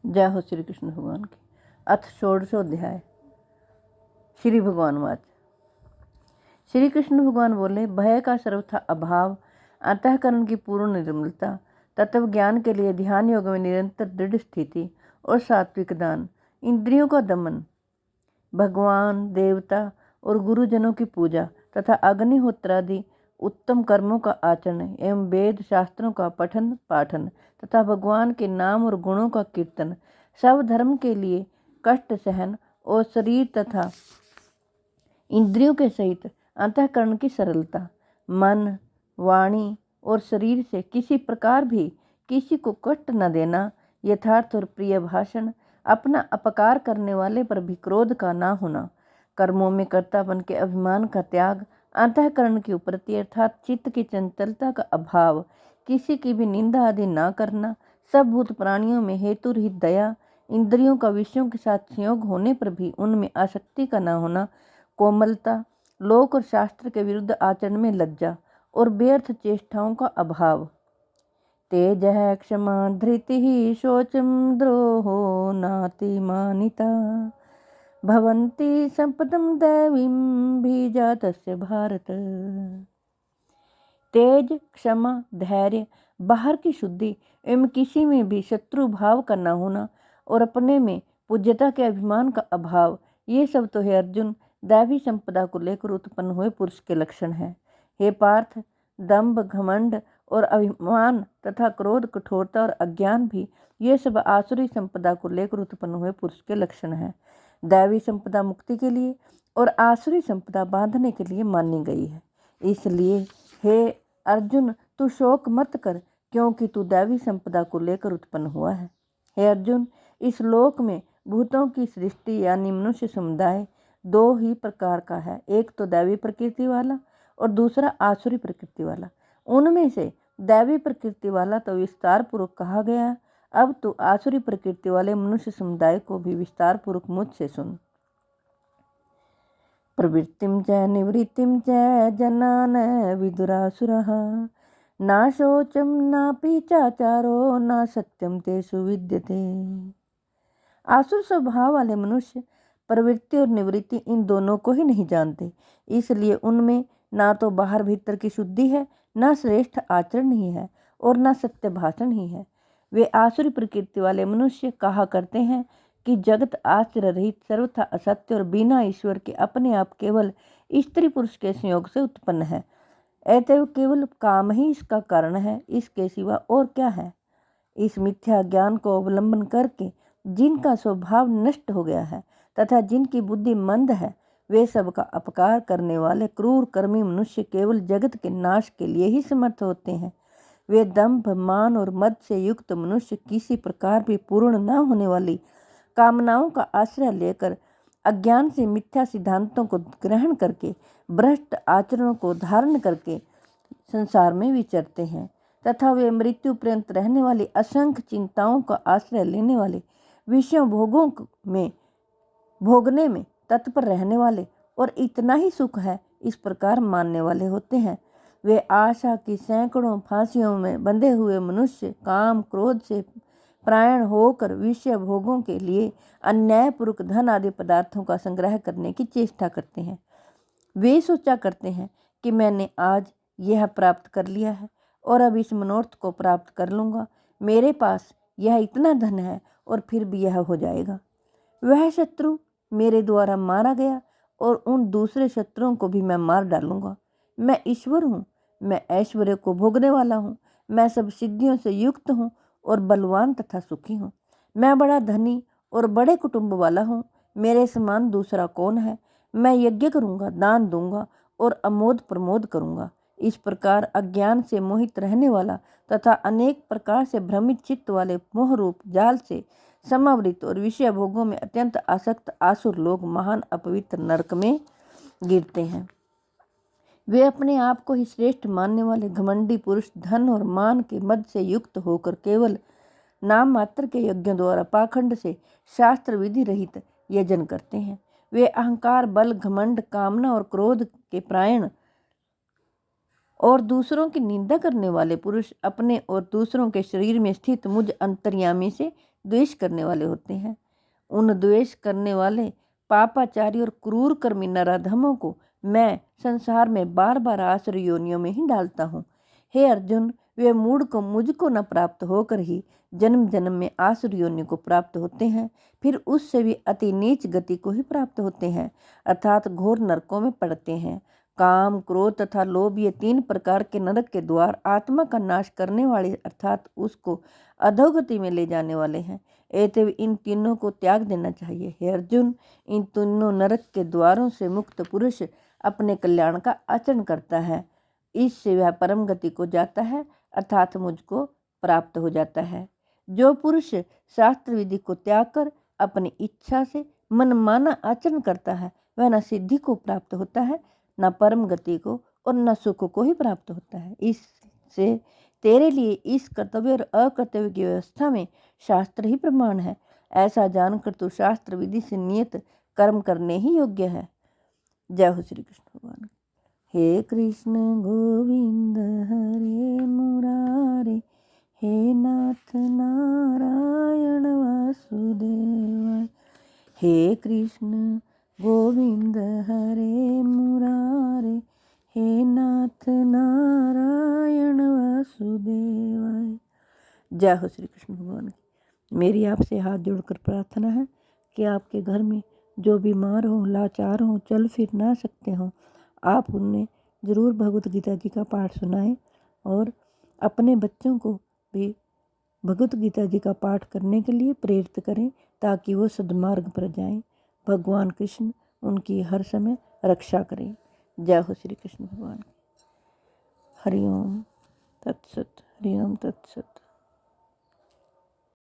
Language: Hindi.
जय हो श्री कृष्ण भगवान की। अथ षोडशोध्याय। श्री भगवान वाच। श्री कृष्ण भगवान बोले, भय का सर्वथा अभाव, अंतःकरण की पूर्ण निर्मलता, तत्व ज्ञान के लिए ध्यान योग में निरंतर दृढ़ स्थिति और सात्विक दान, इंद्रियों का दमन, भगवान देवता और गुरुजनों की पूजा तथा अग्निहोत्रादि उत्तम कर्मों का आचरण एवं वेद शास्त्रों का पठन पाठन तथा भगवान के नाम और गुणों का कीर्तन, सब धर्म के लिए कष्ट सहन और शरीर तथा इंद्रियों के सहित अंतःकरण की सरलता, मन वाणी और शरीर से किसी प्रकार भी किसी को कष्ट न देना, यथार्थ और प्रिय भाषण, अपना अपकार करने वाले पर भी क्रोध का ना होना, कर्मों में कर्तापन के अभिमान का त्याग, अंतःकरण की उपरति अर्थात चित्त की चंचलता का अभाव, किसी की भी निंदा आदि ना करना, सब भूत प्राणियों में हेतु रहित दया, इंद्रियों का विषयों के साथ संयोग होने पर भी उनमें आसक्ति का न होना, कोमलता, लोक और शास्त्र के विरुद्ध आचरण में लज्जा और व्यर्थ चेष्टाओं का अभाव, तेज है क्षमा धृति ही शोचम द्रोहो नातिमानिता भवन्ति संपदम दैवीं बीजातस्य भारत। तेज, क्षमा, धैर्य, बाहर की शुद्धि एवं किसी में भी शत्रु भाव का न होना और अपने में पूज्यता के अभिमान का अभाव, ये सब तो है अर्जुन दैवी संपदा को लेकर उत्पन्न हुए पुरुष के लक्षण हैं। हे पार्थ, दंभ घमंड और अभिमान तथा क्रोध कठोरता और अज्ञान भी ये सब आसुरी संपदा को लेकर उत्पन्न हुए पुरुष के लक्षण हैं। दैवी संपदा मुक्ति के लिए और आसुरी संपदा बांधने के लिए मानी गई है। इसलिए हे अर्जुन, तू शोक मत कर, क्योंकि तू दैवी संपदा को लेकर उत्पन्न हुआ है। हे अर्जुन, इस लोक में भूतों की सृष्टि यानी मनुष्य समुदाय दो ही प्रकार का है, एक तो दैवी प्रकृति वाला और दूसरा आसुरी प्रकृति वाला। उनमें से दैवी प्रकृति वाला तो विस्तार पूर्वक कहा गया, अब तो आसुरी प्रकृति वाले मनुष्य समुदाय को भी विस्तार पूर्वक मुझसे सुन। प्रवृत्तिं च निवृत्तिं च जनान विदुरासुरः, ना शोचं नापि चाचारो ना सत्यम तेषु विद्यते। आसुर स्वभाव वाले मनुष्य प्रवृत्ति और निवृत्ति इन दोनों को ही नहीं जानते, इसलिए उनमें ना तो बाहर भीतर की शुद्धि है, ना श्रेष्ठ आचरण ही है और ना सत्य भाषण ही है। वे आसुरी प्रकृति वाले मनुष्य कहा करते हैं कि जगत आश्चर्य रहित सर्वथा असत्य और बिना ईश्वर के अपने आप केवल स्त्री पुरुष के संयोग से उत्पन्न है, अतएव केवल काम ही इसका कारण है, इसके सिवा और क्या है। इस मिथ्या ज्ञान को अवलंबन करके जिनका स्वभाव नष्ट हो गया है तथा जिनकी बुद्धि मंद है, वे सबका अपकार करने वाले क्रूर कर्मी मनुष्य केवल जगत के नाश के लिए ही समर्थ होते हैं। वे दंभ मान और मद से युक्त मनुष्य किसी प्रकार भी पूर्ण न होने वाली कामनाओं का आश्रय लेकर अज्ञान से मिथ्या सिद्धांतों को ग्रहण करके भ्रष्ट आचरणों को धारण करके संसार में विचरते हैं तथा वे मृत्यु पर्यंत रहने वाली असंख्य चिंताओं का आश्रय लेने वाले विषयों भोगों में भोगने में तत्पर रहने वाले और इतना ही सुख है इस प्रकार मानने वाले होते हैं। वे आशा की सैकड़ों फांसियों में बंधे हुए मनुष्य काम क्रोध से प्राण होकर विषय भोगों के लिए अन्यायपूर्वक धन आदि पदार्थों का संग्रह करने की चेष्टा करते हैं। वे सोचा करते हैं कि मैंने आज यह प्राप्त कर लिया है और अब इस मनोरथ को प्राप्त कर लूँगा, मेरे पास यह इतना धन है और फिर भी यह हो जाएगा। वह शत्रु मेरे द्वारा मारा गया और उन दूसरे शत्रुओं को भी मैं मार डालूंगा। मैं ईश्वर हूँ, मैं ऐश्वर्य को भोगने वाला हूँ, मैं सब सिद्धियों से युक्त हूँ और बलवान तथा सुखी हूँ। मैं बड़ा धनी और बड़े कुटुंब वाला हूँ, मेरे समान दूसरा कौन है। मैं यज्ञ करूँगा, दान दूंगा और अमोद प्रमोद करूँगा। इस प्रकार अज्ञान से मोहित रहने वाला तथा अनेक प्रकार से भ्रमित चित्त वाले मोह रूप जाल से समावृत और विषय भोगों में अत्यंत आसक्त आसुर लोग महान अपवित्र नरक में गिरते हैं। वे अपने आप को ही श्रेष्ठ मानने वाले घमंडी पुरुष धन और मान के मद से युक्त होकर केवल नाम मात्र के यज्ञों द्वारा पाखंड से शास्त्र विधि रहित यजन करते हैं। वे अहंकार बल घमंड कामना और क्रोध के प्रायण और दूसरों की निंदा करने वाले पुरुष अपने और दूसरों के शरीर में स्थित मुझ अंतर्यामी से द्वेष करने वाले होते हैं। उन द्वेष करने वाले पापाचारी और क्रूर कर्मी नराधमों को मैं संसार में बार बार आसुरी योनियों में ही डालता हूँ। हे अर्जुन, वे मूढ़ को मुझको न प्राप्त होकर ही जन्म जन्म में आसुरी योनि को प्राप्त होते हैं, फिर उससे भी अति नीच गति को ही प्राप्त होते हैं, अर्थात घोर नरकों में पड़ते हैं। काम, क्रोध तथा लोभ, ये 3 प्रकार के नरक के द्वार आत्मा का नाश करने वाले अर्थात उसको अधोगति में ले जाने वाले हैं। अतएव इन तीनों को त्याग देना चाहिए। हे अर्जुन, इन तीनों नरक के द्वारों से मुक्त पुरुष अपने कल्याण का आचरण करता है। इससे वह परम गति को जाता है, अर्थात मुझको प्राप्त हो जाता है। जो पुरुष शास्त्र विधि को त्याग कर अपनी इच्छा से मनमाना आचरण करता है, वह न सिद्धि को प्राप्त होता है, न परम गति को और न सुख को ही प्राप्त होता है। इससे तेरे लिए इस कर्तव्य और अकर्तव्य की व्यवस्था में शास्त्र ही प्रमाण है। ऐसा जानकर तू शास्त्र विधि से नियत कर्म करने ही योग्य है। जय हो श्री कृष्ण भगवान। हे कृष्ण गोविंद हरे मुरारे, हे नाथ नारायण वासुदेवाय। हे कृष्ण गोविंद हरे मुरारे, हे नाथ नारायण वासुदेवाय। जय हो श्री कृष्ण भगवान की। मेरी आपसे हाथ जोड़कर प्रार्थना है कि आपके घर में जो बीमार हो, लाचार हो, चल फिर ना सकते हो, आप उन्हें ज़रूर भगवत गीता जी का पाठ सुनाएं और अपने बच्चों को भी भगवत गीता जी का पाठ करने के लिए प्रेरित करें, ताकि वो सद्मार्ग पर जाएं। भगवान कृष्ण उनकी हर समय रक्षा करें। जय हो श्री कृष्ण भगवान। हरि ओम तत्सत। हरि ओम तत्सत।